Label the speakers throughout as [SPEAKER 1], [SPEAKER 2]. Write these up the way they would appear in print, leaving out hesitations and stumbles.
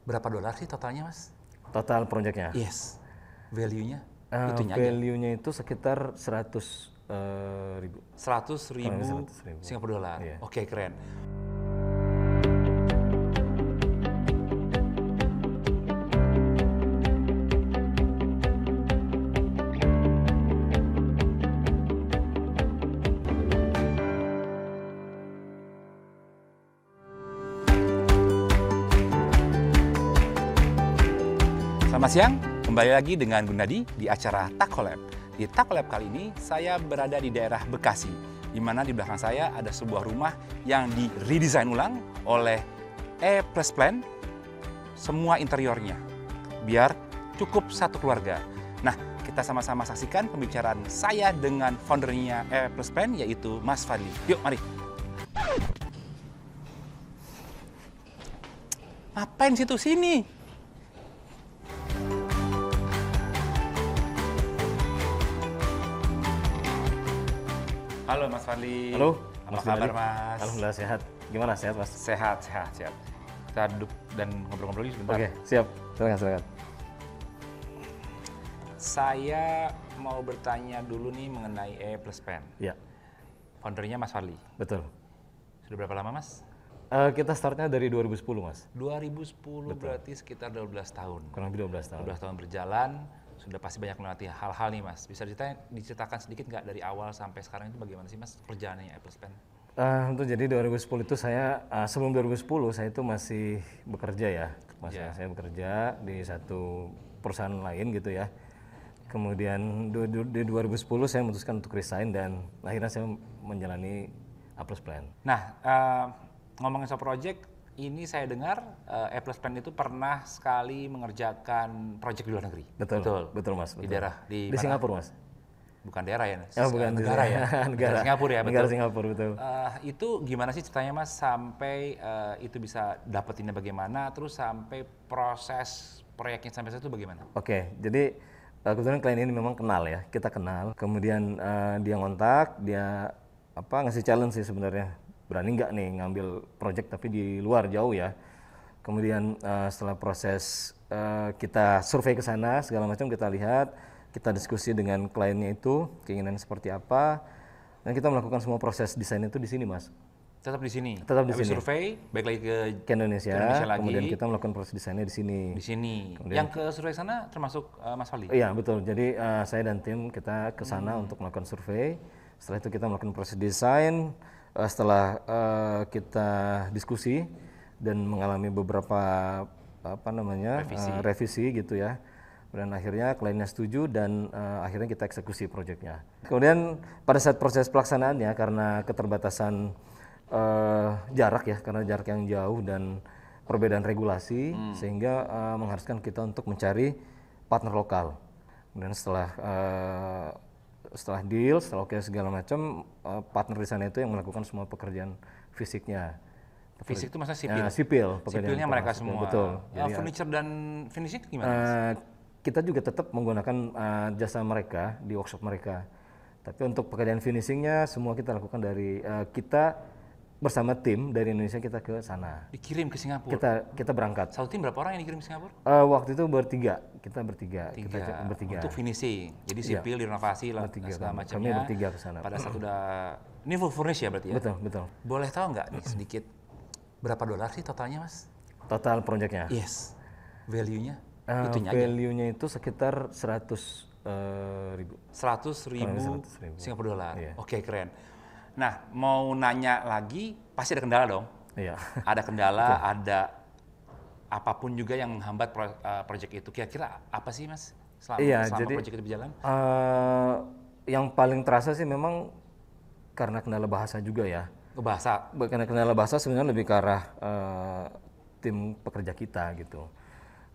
[SPEAKER 1] Berapa dolar sih totalnya, Mas?
[SPEAKER 2] Total proyeknya?
[SPEAKER 1] Yes. Value-nya? Itunya aja.
[SPEAKER 2] Value-nya itu sekitar 100 ribu.
[SPEAKER 1] 100.000
[SPEAKER 2] 100.000.
[SPEAKER 1] Singapura dolar.
[SPEAKER 2] Iya.
[SPEAKER 1] Oke, keren. Selamat siang, kembali lagi dengan Gunadi di acara Takolab. Di Takolab kali ini saya berada di daerah Bekasi, di mana di belakang saya ada sebuah rumah yang di-redesign ulang oleh E+Plan, semua interiornya, biar cukup satu keluarga. Nah, kita sama-sama saksikan pembicaraan saya dengan foundernya E+Plan, yaitu Mas Fadli. Yuk, mari. Ngapain situ sini? Halo Mas Fadli.
[SPEAKER 2] Halo,
[SPEAKER 1] Apa
[SPEAKER 2] Mas
[SPEAKER 1] kabar
[SPEAKER 2] Gunadi.
[SPEAKER 1] Mas?
[SPEAKER 2] Alhamdulillah sehat. Gimana, sehat Mas?
[SPEAKER 1] Sehat. Kita duduk dan ngobrol-ngobrol sebentar.
[SPEAKER 2] Oke, siap. Silakan.
[SPEAKER 1] Saya mau bertanya dulu nih mengenai E+Plan.
[SPEAKER 2] Ya,
[SPEAKER 1] Foundernya Mas Fadli.
[SPEAKER 2] betul.
[SPEAKER 1] Sudah berapa lama Mas?
[SPEAKER 2] Kita startnya dari 2010 Mas.
[SPEAKER 1] 2010 berarti sekitar 12 tahun.
[SPEAKER 2] Kurang lebih 12 tahun.
[SPEAKER 1] 12 tahun berjalan, sudah pasti banyak melewati hal-hal nih Mas. Bisa diceritakan sedikit nggak dari awal sampai sekarang itu bagaimana sih Mas perjalanannya E+Plan?
[SPEAKER 2] Untuk jadi 2010 itu saya, sebelum 2010 saya itu masih bekerja ya. Saya bekerja di satu perusahaan lain gitu ya. Kemudian di 2010 saya memutuskan untuk resign dan akhirnya saya menjalani E+Plan.
[SPEAKER 1] Nah, ngomongin soal project, ini saya dengar E+Plan itu pernah sekali mengerjakan project di luar negeri.
[SPEAKER 2] Betul Mas.
[SPEAKER 1] Di
[SPEAKER 2] Betul.
[SPEAKER 1] daerah
[SPEAKER 2] Di Singapura Mas.
[SPEAKER 1] Bukan daerah ya,
[SPEAKER 2] Bukan
[SPEAKER 1] negara ya.
[SPEAKER 2] negara
[SPEAKER 1] Singapura ya, betul.
[SPEAKER 2] Negara Singapura, betul.
[SPEAKER 1] Itu gimana sih ceritanya Mas sampai itu bisa dapetinnya bagaimana, terus sampai proses proyeknya sampai situ bagaimana?
[SPEAKER 2] Oke, jadi kebetulan klien ini memang kenal ya, kita kenal. Kemudian dia ngontak, dia ngasih challenge sih sebenarnya. Berani nggak nih ngambil project tapi di luar jauh ya. Kemudian setelah proses kita survei ke sana segala macam, kita lihat, kita diskusi dengan kliennya itu keinginan seperti apa, dan kita melakukan semua proses desain itu di sini Mas.
[SPEAKER 1] Tetap di sini.
[SPEAKER 2] Tetap di
[SPEAKER 1] Habis
[SPEAKER 2] sini.
[SPEAKER 1] survei, balik lagi
[SPEAKER 2] Ke Indonesia
[SPEAKER 1] lagi.
[SPEAKER 2] Kemudian kita melakukan proses desainnya di sini.
[SPEAKER 1] Di sini.
[SPEAKER 2] Kemudian
[SPEAKER 1] Yang ke survei sana termasuk Mas Fadli?
[SPEAKER 2] Iya betul. Jadi saya dan tim kita ke sana untuk melakukan survei. Setelah itu kita melakukan proses desain. Setelah kita diskusi dan mengalami beberapa revisi gitu ya. Dan akhirnya kliennya setuju dan akhirnya kita eksekusi proyeknya. Kemudian pada saat proses pelaksanaannya karena keterbatasan jarak ya, karena jarak yang jauh dan perbedaan regulasi sehingga mengharuskan kita untuk mencari partner lokal. Kemudian setelah deal, setelah oke segala macam, partner di sana itu yang melakukan semua pekerjaan fisiknya.
[SPEAKER 1] Fisik itu maksudnya sipil?
[SPEAKER 2] Sipil.
[SPEAKER 1] Sipilnya mereka semua?
[SPEAKER 2] Betul.
[SPEAKER 1] Jadi, furniture dan finishing gimana Mas?
[SPEAKER 2] Kita juga tetap menggunakan jasa mereka di workshop mereka. Tapi untuk pekerjaan finishingnya semua kita lakukan dari kita bersama tim dari Indonesia kita ke sana.
[SPEAKER 1] Dikirim ke Singapura?
[SPEAKER 2] Kita berangkat.
[SPEAKER 1] Satu tim berapa orang yang dikirim ke Singapura?
[SPEAKER 2] Waktu itu kita bertiga.
[SPEAKER 1] Untuk finishing, jadi sipil, direnovasi lah segala macamnya.
[SPEAKER 2] Kami bertiga ke sana.
[SPEAKER 1] Pada saat udah, ini full furnish ya berarti ya?
[SPEAKER 2] Betul.
[SPEAKER 1] Boleh tahu nggak nih sedikit berapa dolar sih totalnya Mas?
[SPEAKER 2] Total proyeknya?
[SPEAKER 1] Yes. Value-nya?
[SPEAKER 2] Value-nya itu sekitar 100 ribu.
[SPEAKER 1] 100.000 Singapura dolar.
[SPEAKER 2] Iya.
[SPEAKER 1] Oke, keren. Nah, mau nanya lagi, pasti ada kendala dong?
[SPEAKER 2] Iya.
[SPEAKER 1] Ada kendala, ada apapun juga yang menghambat proyek itu. Kira-kira apa sih Mas selama proyek itu berjalan?
[SPEAKER 2] Yang paling terasa sih memang karena kendala bahasa juga ya.
[SPEAKER 1] Bahasa?
[SPEAKER 2] Karena kendala bahasa sebenarnya lebih ke arah tim pekerja kita gitu.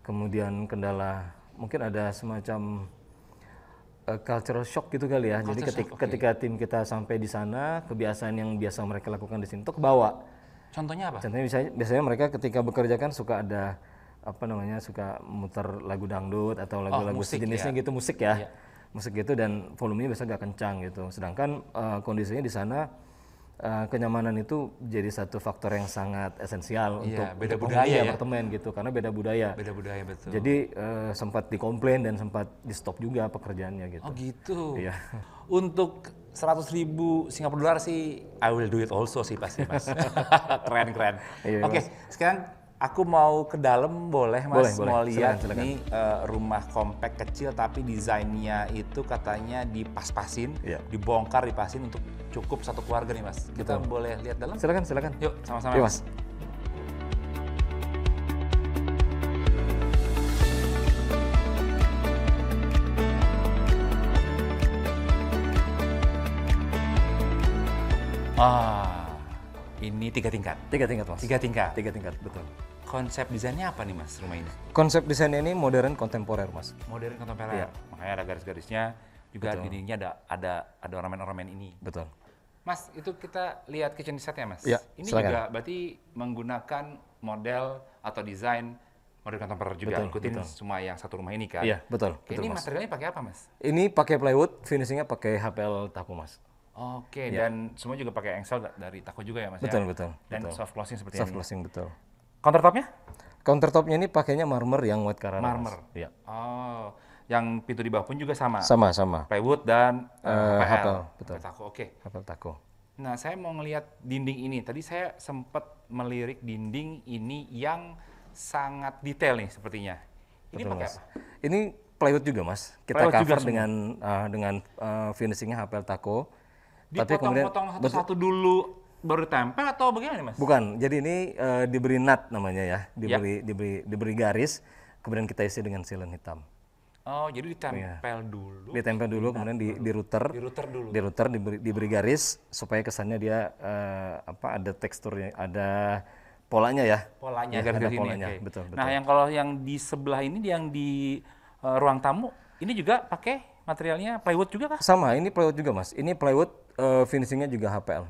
[SPEAKER 2] Kemudian kendala mungkin ada semacam cultural shock gitu kali ya. Jadi ketika tim kita sampai di sana, kebiasaan yang biasa mereka lakukan di sini itu kebawa.
[SPEAKER 1] Contohnya apa?
[SPEAKER 2] Contohnya biasanya mereka ketika bekerja kan suka ada suka muter lagu dangdut atau lagu-lagu sejenisnya
[SPEAKER 1] ya?
[SPEAKER 2] gitu, musik ya. Iya. Musik gitu dan volumenya biasanya gak kencang gitu. Sedangkan kondisinya di sana kenyamanan itu jadi satu faktor yang sangat esensial
[SPEAKER 1] Iya,
[SPEAKER 2] untuk
[SPEAKER 1] beda
[SPEAKER 2] untuk
[SPEAKER 1] budaya
[SPEAKER 2] penghuni
[SPEAKER 1] ya.
[SPEAKER 2] apartemen gitu, karena beda budaya.
[SPEAKER 1] Beda budaya betul.
[SPEAKER 2] Jadi sempat dikomplain dan sempat di stop juga pekerjaannya gitu.
[SPEAKER 1] Oh gitu.
[SPEAKER 2] Iya.
[SPEAKER 1] Untuk 100.000 Singapura dolar sih, I will do it also sih pasti Mas. Keren.
[SPEAKER 2] Iya,
[SPEAKER 1] Oke, sekarang aku mau ke dalam boleh Mas?
[SPEAKER 2] Boleh.
[SPEAKER 1] Mau lihat
[SPEAKER 2] Silakan.
[SPEAKER 1] nih rumah kompak kecil tapi desainnya itu katanya dipas-pasin,
[SPEAKER 2] Iya.
[SPEAKER 1] dibongkar, dipasin untuk cukup satu keluarga nih Mas. Kita boleh lihat dalam?
[SPEAKER 2] Silakan.
[SPEAKER 1] Yuk, sama-sama.
[SPEAKER 2] Yuk, Mas.
[SPEAKER 1] Ini 3 tingkat.
[SPEAKER 2] 3 tingkat, Mas.
[SPEAKER 1] 3 tingkat.
[SPEAKER 2] 3 tingkat, betul.
[SPEAKER 1] Konsep desainnya apa nih Mas rumah ini?
[SPEAKER 2] Konsep desainnya ini modern kontemporer, Mas.
[SPEAKER 1] Modern kontemporer.
[SPEAKER 2] Iya.
[SPEAKER 1] Makanya ada garis-garisnya, juga dindingnya ada ornamen-ornamen ini.
[SPEAKER 2] Betul.
[SPEAKER 1] Mas, itu kita lihat kitchen setnya Mas.
[SPEAKER 2] Iya,
[SPEAKER 1] Ini
[SPEAKER 2] silakan.
[SPEAKER 1] juga berarti menggunakan model atau desain modern kontemporer juga.
[SPEAKER 2] Betul,
[SPEAKER 1] Ikutin
[SPEAKER 2] betul.
[SPEAKER 1] semua yang satu rumah ini kan?
[SPEAKER 2] Iya, betul.
[SPEAKER 1] Oke,
[SPEAKER 2] Betul,
[SPEAKER 1] ini
[SPEAKER 2] Mas.
[SPEAKER 1] materialnya pakai apa Mas?
[SPEAKER 2] Ini pakai plywood, finishingnya pakai HPL Taku, Mas.
[SPEAKER 1] Oke, dan semua juga pakai engsel dari Taco juga ya Mas ya?
[SPEAKER 2] Betul, betul.
[SPEAKER 1] Dan
[SPEAKER 2] betul.
[SPEAKER 1] soft closing seperti
[SPEAKER 2] Soft
[SPEAKER 1] ini.
[SPEAKER 2] closing, betul.
[SPEAKER 1] Countertopnya?
[SPEAKER 2] Countertopnya ini pakainya marmer yang white Carrara,
[SPEAKER 1] Marmer.
[SPEAKER 2] Mas. Iya.
[SPEAKER 1] Oh, yang pintu di bawah pun juga sama?
[SPEAKER 2] Sama.
[SPEAKER 1] Plywood dan HPL.
[SPEAKER 2] HPL, betul.
[SPEAKER 1] Taco, oke.
[SPEAKER 2] HPL Taku.
[SPEAKER 1] Nah, saya mau ngelihat dinding ini. Tadi saya sempat melirik dinding ini yang sangat detail nih sepertinya. Ini
[SPEAKER 2] Betul,
[SPEAKER 1] pakai
[SPEAKER 2] Mas.
[SPEAKER 1] apa?
[SPEAKER 2] Ini plywood juga, Mas. Kita
[SPEAKER 1] Plywood juga
[SPEAKER 2] cover
[SPEAKER 1] semua?
[SPEAKER 2] dengan finishingnya HPL Taku. Tapi kemudian
[SPEAKER 1] Dipotong-potong satu-satu dulu baru ditempel atau bagaimana nih, Mas?
[SPEAKER 2] bukan. Jadi ini diberi nut namanya ya, diberi garis, kemudian kita isi dengan sealant hitam.
[SPEAKER 1] Oh, jadi ditempel dulu.
[SPEAKER 2] Ditempel dulu, kemudian di router,
[SPEAKER 1] Di-router dulu.
[SPEAKER 2] di router diberi garis supaya kesannya dia ada teksturnya, ada polanya ya.
[SPEAKER 1] Polanya
[SPEAKER 2] Ya,
[SPEAKER 1] garis
[SPEAKER 2] ada
[SPEAKER 1] ini.
[SPEAKER 2] polanya,
[SPEAKER 1] Oke.
[SPEAKER 2] betul.
[SPEAKER 1] Nah, yang kalau yang di sebelah ini, yang di ruang tamu, ini juga pakai materialnya plywood juga kah?
[SPEAKER 2] Sama, ini plywood juga, Mas. Ini plywood finishingnya juga HPL.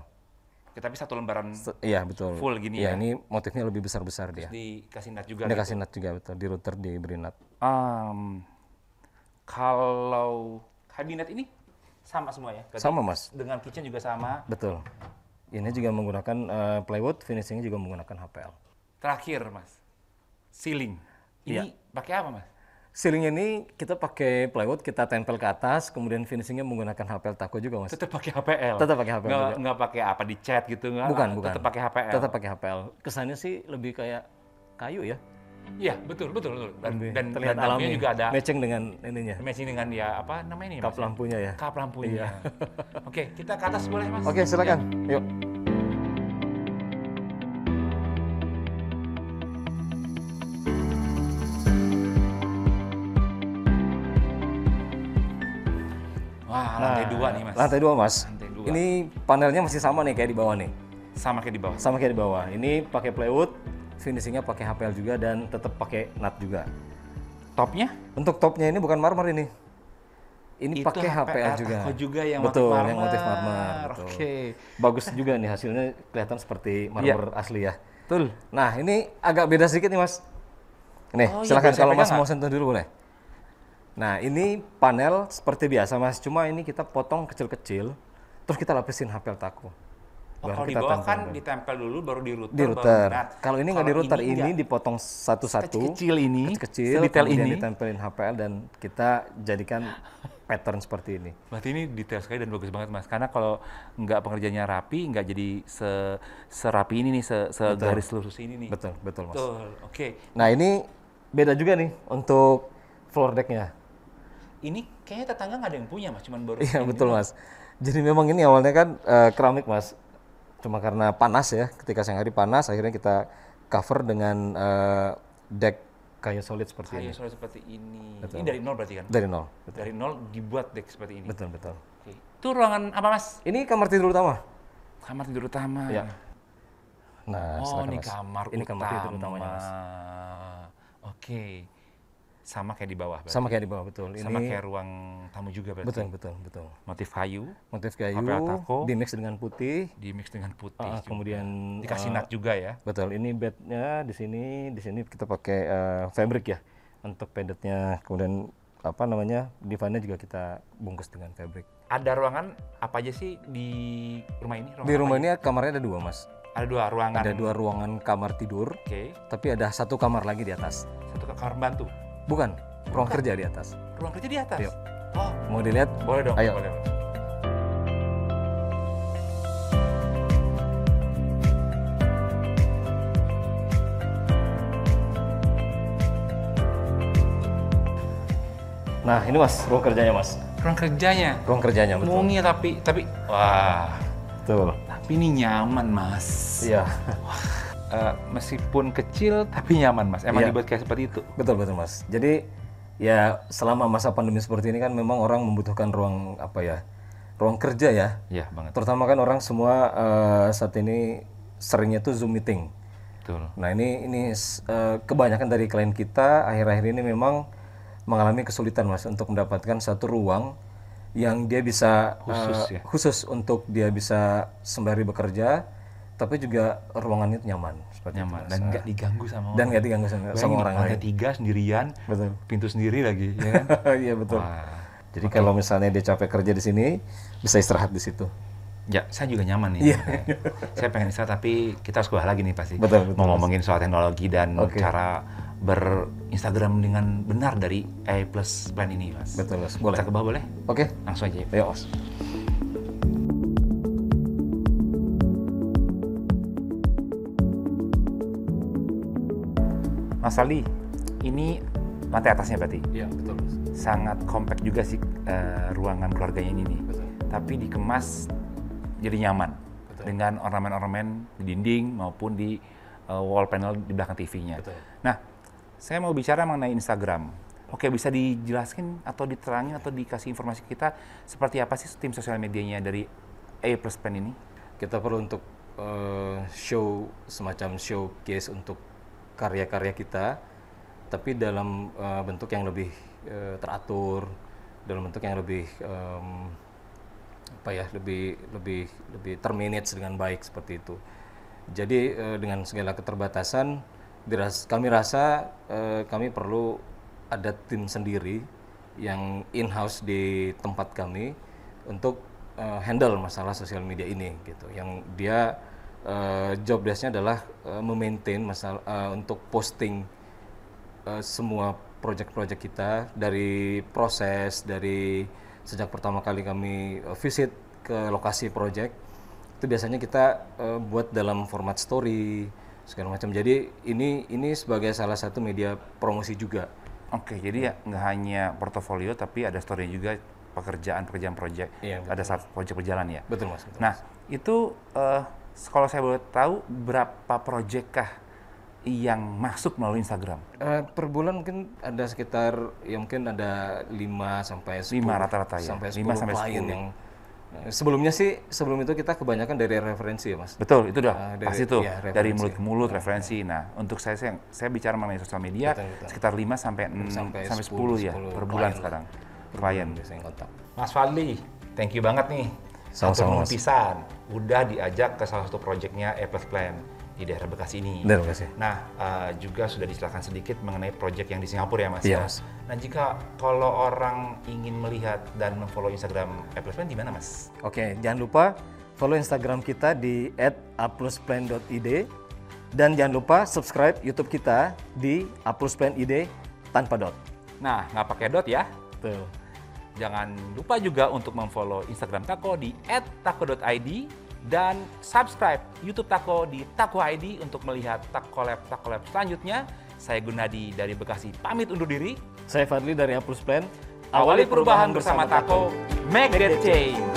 [SPEAKER 1] Oke, tapi satu lembaran
[SPEAKER 2] Iya, betul.
[SPEAKER 1] full gini
[SPEAKER 2] Iya,
[SPEAKER 1] ya?
[SPEAKER 2] ini motifnya lebih besar-besar dia.
[SPEAKER 1] Dikasih nut juga.
[SPEAKER 2] Dia kasih nut juga, betul. Di router diberi nut.
[SPEAKER 1] Kalau kabinet ini sama semua ya? Berarti
[SPEAKER 2] Sama, Mas.
[SPEAKER 1] dengan kitchen juga sama.
[SPEAKER 2] Betul. Ini juga menggunakan plywood, finishingnya juga menggunakan HPL.
[SPEAKER 1] Terakhir, Mas, ceiling. Ini pakai apa, Mas?
[SPEAKER 2] Ceilingnya ini kita pakai plywood, kita tempel ke atas, kemudian finishingnya menggunakan HPL Taku juga, Mas.
[SPEAKER 1] Tetap pakai HPL.
[SPEAKER 2] Tetap pakai HPL juga.
[SPEAKER 1] Nggak pakai apa di cat gitu nggak?
[SPEAKER 2] Bukan.
[SPEAKER 1] Tetap pakai HPL.
[SPEAKER 2] Tetap pakai HPL. Kesannya sih lebih kayak kayu ya.
[SPEAKER 1] Iya, betul. Dan
[SPEAKER 2] Terlihat
[SPEAKER 1] lampunya
[SPEAKER 2] alami.
[SPEAKER 1] juga ada
[SPEAKER 2] Matching dengan ininya.
[SPEAKER 1] matching dengan ya apa namanya ini?
[SPEAKER 2] Kap
[SPEAKER 1] Mas?
[SPEAKER 2] lampunya ya.
[SPEAKER 1] Kap lampunya. Oke, kita ke atas boleh, Mas?
[SPEAKER 2] Oke, silakan. Yuk.
[SPEAKER 1] Wah, lantai 2 nih, Mas.
[SPEAKER 2] Lantai 2, Mas.
[SPEAKER 1] Lantai 2.
[SPEAKER 2] Ini panelnya masih sama nih kayak di bawah nih.
[SPEAKER 1] Sama kayak di bawah.
[SPEAKER 2] Sama kayak di bawah. Ini pakai plywood, finishingnya pakai HPL juga dan tetap pakai nut juga.
[SPEAKER 1] Topnya?
[SPEAKER 2] Untuk topnya ini bukan marmer ini. Ini
[SPEAKER 1] Itu
[SPEAKER 2] pakai HPL juga.
[SPEAKER 1] Taco juga yang
[SPEAKER 2] betul,
[SPEAKER 1] motif marmer.
[SPEAKER 2] yang motif marmer. Betul.
[SPEAKER 1] Oke.
[SPEAKER 2] Bagus juga nih hasilnya, kelihatan seperti marmer asli ya.
[SPEAKER 1] Betul.
[SPEAKER 2] Nah, ini agak beda sedikit nih, Mas. Nih,
[SPEAKER 1] Oh, iya,
[SPEAKER 2] silakan
[SPEAKER 1] boleh saya
[SPEAKER 2] kalau Mas
[SPEAKER 1] pegang
[SPEAKER 2] mau sentuh dulu boleh. Nah, ini panel seperti biasa, Mas. Cuma ini kita potong kecil-kecil, terus kita lapisin HPL Taku.
[SPEAKER 1] Oh,
[SPEAKER 2] Baru
[SPEAKER 1] kalau di
[SPEAKER 2] kita
[SPEAKER 1] bawah
[SPEAKER 2] tempel.
[SPEAKER 1] kan ditempel dulu baru di router.
[SPEAKER 2] Di router.
[SPEAKER 1] Baru nut.
[SPEAKER 2] Kalau ini nggak di router, ini
[SPEAKER 1] enggak.
[SPEAKER 2] dipotong satu-satu.
[SPEAKER 1] Kecil ini,
[SPEAKER 2] Kecil,
[SPEAKER 1] sedetail
[SPEAKER 2] kemudian
[SPEAKER 1] ini.
[SPEAKER 2] ditempelin HPL dan kita jadikan pattern seperti ini.
[SPEAKER 1] Berarti ini detail sekali dan bagus banget, Mas. Karena kalau nggak pengerjaannya rapi, nggak jadi serapi ini nih, segaris lurus ini nih.
[SPEAKER 2] Betul, betul, Mas.
[SPEAKER 1] Betul. Oke.
[SPEAKER 2] Nah, ini beda juga nih untuk floor deck-nya.
[SPEAKER 1] Ini kayaknya tetangga nggak ada yang punya, Mas. Cuman baru.
[SPEAKER 2] Iya,
[SPEAKER 1] yang
[SPEAKER 2] betul,
[SPEAKER 1] ini.
[SPEAKER 2] Mas. Jadi memang ini awalnya kan keramik, Mas. Cuma karena panas ya, ketika siang hari panas, akhirnya kita cover dengan deck kayu solid seperti
[SPEAKER 1] Kayu
[SPEAKER 2] ini.
[SPEAKER 1] solid seperti ini.
[SPEAKER 2] Betul.
[SPEAKER 1] Ini dari nol berarti kan?
[SPEAKER 2] Dari nol.
[SPEAKER 1] Dari nol dibuat deck seperti ini.
[SPEAKER 2] Betul, betul.
[SPEAKER 1] Oke. Itu ruangan apa, Mas?
[SPEAKER 2] Ini kamar tidur utama.
[SPEAKER 1] Kamar tidur utama.
[SPEAKER 2] Iya. Nah,
[SPEAKER 1] Oh,
[SPEAKER 2] silakan,
[SPEAKER 1] ini
[SPEAKER 2] Mas.
[SPEAKER 1] kamar
[SPEAKER 2] Ini kamar tidur
[SPEAKER 1] utama.
[SPEAKER 2] utamanya, Mas.
[SPEAKER 1] Oke. Sama kayak di bawah berarti.
[SPEAKER 2] Sama kayak di bawah, betul.
[SPEAKER 1] Sama
[SPEAKER 2] Ini
[SPEAKER 1] kayak ruang tamu juga berarti.
[SPEAKER 2] betul, betul, betul.
[SPEAKER 1] Motif kayu
[SPEAKER 2] Motif kayu
[SPEAKER 1] HPL Taku.
[SPEAKER 2] dimix dengan putih.
[SPEAKER 1] di mix dengan putih. juga.
[SPEAKER 2] Kemudian
[SPEAKER 1] Dikasih nut juga ya.
[SPEAKER 2] betul, ini bednya di sini kita pakai fabric ya untuk paddednya. Kemudian apa namanya, divannya juga kita bungkus dengan fabric.
[SPEAKER 1] Ada ruangan apa aja sih di rumah ini?
[SPEAKER 2] Di rumah ini kamarnya ada 2, Mas.
[SPEAKER 1] Ada 2 ruangan.
[SPEAKER 2] Ada 2 ruangan kamar tidur,
[SPEAKER 1] Oke.
[SPEAKER 2] tapi ada 1 kamar lagi di atas.
[SPEAKER 1] Satu kamar bantu.
[SPEAKER 2] Bukan, ruang kerja di atas.
[SPEAKER 1] Ruang kerja di atas.
[SPEAKER 2] Yuk.
[SPEAKER 1] Oh,
[SPEAKER 2] Mau dilihat?
[SPEAKER 1] boleh dong.
[SPEAKER 2] Ayo.
[SPEAKER 1] Boleh.
[SPEAKER 2] Nah, ini Mas, ruang kerjanya Mas.
[SPEAKER 1] Ruang kerjanya.
[SPEAKER 2] Ruang kerjanya, betul.
[SPEAKER 1] Mungil tapi wah.
[SPEAKER 2] Betul.
[SPEAKER 1] Tapi ini nyaman, Mas.
[SPEAKER 2] Iya.
[SPEAKER 1] Meskipun kecil tapi nyaman, Mas. Emang
[SPEAKER 2] Iya.
[SPEAKER 1] dibuat kayak seperti itu.
[SPEAKER 2] Betul, Mas. Jadi ya selama masa pandemi seperti ini kan memang orang membutuhkan ruang apa ya? Ruang kerja ya.
[SPEAKER 1] Iya, banget.
[SPEAKER 2] Terutama kan orang semua saat ini seringnya tuh Zoom meeting.
[SPEAKER 1] Betul.
[SPEAKER 2] Nah, ini kebanyakan dari klien kita akhir-akhir ini memang mengalami kesulitan Mas untuk mendapatkan satu ruang yang dia bisa khusus untuk dia bisa sembari bekerja, tapi juga ruangannya itu nyaman seperti
[SPEAKER 1] Nyaman
[SPEAKER 2] itu, Mas.
[SPEAKER 1] dan nggak diganggu sama orang.
[SPEAKER 2] Dan nggak diganggu sama orang lain.
[SPEAKER 1] Lantai 3 sendirian,
[SPEAKER 2] Betul.
[SPEAKER 1] pintu sendiri lagi, ya kan?
[SPEAKER 2] Iya betul.
[SPEAKER 1] Wah.
[SPEAKER 2] Jadi kalau misalnya dia capek kerja di sini, bisa istirahat di situ.
[SPEAKER 1] Ya, saya juga nyaman nih.
[SPEAKER 2] Iya.
[SPEAKER 1] Saya pengen istirahat, tapi kita harus kuliah lagi nih pasti.
[SPEAKER 2] Betul,
[SPEAKER 1] Mau ngomongin soal teknologi dan
[SPEAKER 2] Oke.
[SPEAKER 1] cara ber-Instagram dengan benar dari A+ Plan ini, Mas.
[SPEAKER 2] Betul, Mas. Boleh.
[SPEAKER 1] Kita ke bawah boleh?
[SPEAKER 2] Oke.
[SPEAKER 1] Langsung aja.
[SPEAKER 2] Ayo, Mas.
[SPEAKER 1] Mas Aldi, ini lantai atasnya berarti?
[SPEAKER 2] Iya, betul, Mas.
[SPEAKER 1] Sangat compact juga sih ruangan keluarganya ini nih.
[SPEAKER 2] Betul.
[SPEAKER 1] Tapi dikemas jadi nyaman.
[SPEAKER 2] Betul.
[SPEAKER 1] Dengan ornamen-ornamen di dinding maupun di wall panel di belakang TV-nya.
[SPEAKER 2] Betul.
[SPEAKER 1] Nah, saya mau bicara mengenai Instagram. Oke, bisa dijelaskan atau diterangin atau dikasih informasi kita seperti apa sih tim sosial medianya dari A+ Plan ini?
[SPEAKER 2] Kita perlu untuk show semacam showcase untuk karya-karya kita, tapi dalam bentuk yang lebih teratur, dalam bentuk yang lebih lebih termanage dengan baik seperti itu. Jadi dengan segala keterbatasan, kami rasa kami perlu ada tim sendiri yang in-house di tempat kami untuk handle masalah sosial media ini gitu. Yang dia job desk-nya adalah memaintain masalah untuk posting semua project-project kita dari proses dari sejak pertama kali kami visit ke lokasi project itu biasanya kita buat dalam format story segala macam. Jadi ini sebagai salah satu media promosi juga.
[SPEAKER 1] Oke, jadi ya nggak hanya portofolio tapi ada story juga pekerjaan project.
[SPEAKER 2] Iya, betul.
[SPEAKER 1] Ada saat project berjalan ya.
[SPEAKER 2] Betul, Mas. Betul,
[SPEAKER 1] Nah, itu kalau saya boleh tahu berapa project kah yang masuk melalui Instagram?
[SPEAKER 2] per bulan mungkin ada sekitar ya mungkin ada 5 sampai 10
[SPEAKER 1] 5 rata-rata ya?
[SPEAKER 2] sampai
[SPEAKER 1] 5
[SPEAKER 2] 10
[SPEAKER 1] sampai
[SPEAKER 2] klien
[SPEAKER 1] 10.
[SPEAKER 2] yang sebelum itu kita kebanyakan dari referensi ya Mas.
[SPEAKER 1] Betul, itu dah pasti tuh
[SPEAKER 2] iya,
[SPEAKER 1] dari
[SPEAKER 2] referensi.
[SPEAKER 1] mulut ke mulut referensi. Nah, untuk saya bicara mengenai sosial media
[SPEAKER 2] Betul.
[SPEAKER 1] sekitar 5 sampai 10 ya per bulan
[SPEAKER 2] klien
[SPEAKER 1] sekarang.
[SPEAKER 2] per
[SPEAKER 1] Klien.
[SPEAKER 2] bulan biasanya kontak.
[SPEAKER 1] Mas Fadli, thank you banget nih.
[SPEAKER 2] Sama-sama, Mas.
[SPEAKER 1] Pisan, udah diajak ke salah satu proyeknya A+ Plan di daerah Bekasi ini.
[SPEAKER 2] Terima kasih.
[SPEAKER 1] Nah, juga sudah dijelaskan sedikit mengenai proyek yang di Singapura ya, Mas.
[SPEAKER 2] Iya,
[SPEAKER 1] ya?
[SPEAKER 2] Mas.
[SPEAKER 1] Nah, jika kalau orang ingin melihat dan memfollow Instagram A+ Plan di mana, Mas?
[SPEAKER 2] Oke, jangan lupa follow Instagram kita di @aplusplan.id dan jangan lupa subscribe YouTube kita di aplusplan.id tanpa dot.
[SPEAKER 1] Nah, nggak pakai dot ya.
[SPEAKER 2] Tuh.
[SPEAKER 1] Jangan lupa juga untuk memfollow Instagram Tako di @tako.id dan subscribe YouTube Tako di Tako ID untuk melihat Takolab selanjutnya. Saya Gunadi dari Bekasi pamit undur diri.
[SPEAKER 2] Saya Fadli dari Aplusplan.
[SPEAKER 1] Awali perubahan bersama Tako, make that change.